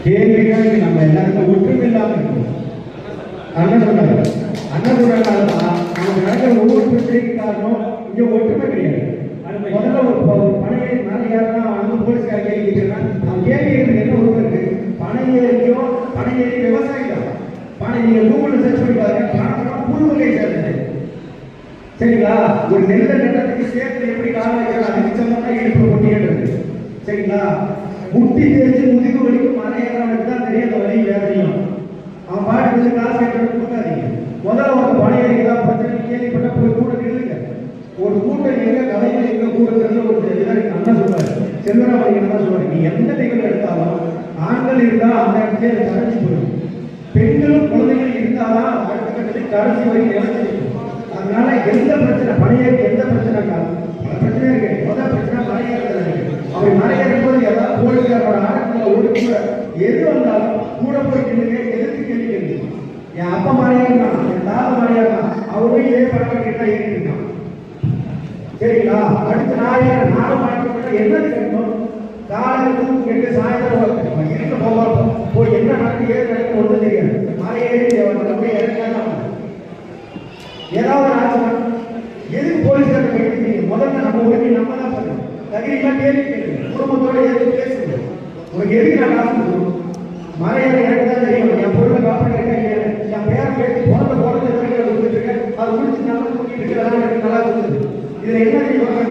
கேள்விகள் நம்ம எல்லாருக்கும் ஒற்றுமை இல்லாம இருக்கும். அண்ணன் சொன்னாங்க நமக்கு நடக்கிற ஒவ்வொரு பிரச்சனைக்கு காரணம் இங்க ஒற்றுமை கிடையாது. முதல்ல ஒரு பனையை மேலே யாருன்னா வந்து போலீஸ்கார கேள்வி கேட்கிறான். அவன் கேள்வி என்ன உரிமை இருக்கு? பனை ஏறிக்கும் பனை ஏறி விவசாயம் தான். பனை நீங்க கூகுள்ல சர்ச் பண்ணி பாருங்க, பணம் புழுவகை சேர்ந்தது. சரிங்களா? ஒரு நெல்லை நட்டத்துக்கு சேர்த்து எப்படி காலம் வைக்கிறது அதுக்கு சம்பந்தமா இடுப்பு கொட்டிக்கிறது. சரிங்களா? முட்டி தேய்ச்சி முதுகு வலிக்கும் மழை ஏறானுக்கு தான் தெரியும் அந்த வலி வேதனையும். அவன் பாட்டு வந்து காசு கேட்டு கொடுக்காதீங்க. முதல்ல ஒரு பனை ஏறிதான் பிரச்சனை கேள்விப்பட்ட போய் கூட நில்லுங்க. ஒரு கூட்டம் எங்க கலைகள் எங்க கூடுறது ஒரு அண்ணன் சொல்றாரு, செல்வராமன் தான் சொல்றாரு, நீ எந்த நிகழ்வு எடுத்தாலும் ஆண்கள் இருந்தா அந்த இடத்துல கரைச்சி போயிடும், பெண்களும் குழந்தைகள் இருந்தாதான் அடுத்த கட்டத்தில் கடைசி வரைக்கும் இழந்திருக்கும். அதனால எந்த பிரச்சனை பணியேறி எந்த பிரச்சனை பிரச்சனை இருக்கு. முதல் பிரச்சனை மலையேறது இருக்கு. அப்படி மலையேறும் போது ஏதாவது போலீஸ்காரோட ஆரம்பத்தில் ஒரு கூட எது வந்தாலும் கூட போய் நின்று எதிர்த்து கேள்வி கேள்வி. என் அப்பா மலையேறினா என் தாத்தா மலையேறினா அவரும் இதே பழக்கம் கேட்டா ஏறிட்டான். சரிங்களா? அடுத்த நானும் மாற்றம் என்னது கிடைக்கும்? காலையில் கேட்டு சாயந்தரம் இருக்க போகிறோம் போய் என்ன நடக்கு ஏது நடக்கும் ஒன்றும் தெரியாது. மலையேறி மறுபடியும் இறக்காதான் ஏதாவது ஆச்சு எதுக்கு போலீஸ்காரங்க போயிட்டு முதல்ல நம்ம உரிமை நம்ம தான் பண்ணணும். தகுதியெல்லாம் கேள்வி கேட்கணும். குடும்பத்தோட எதுக்கு பேசணும்? உனக்கு எதுக்கு நான் காசு கொடுக்கணும்? மலையாள எனக்கு தான் தெரியும். என் பொருளை காப்பாற்ற என் பேரை பேசி பிறந்த கொடுத்துட்டு இருக்கேன். அது முடிச்சு நல்லா தூக்கிட்டு இருக்கிறதா எனக்கு நல்லா இருக்குது. இதுல என்ன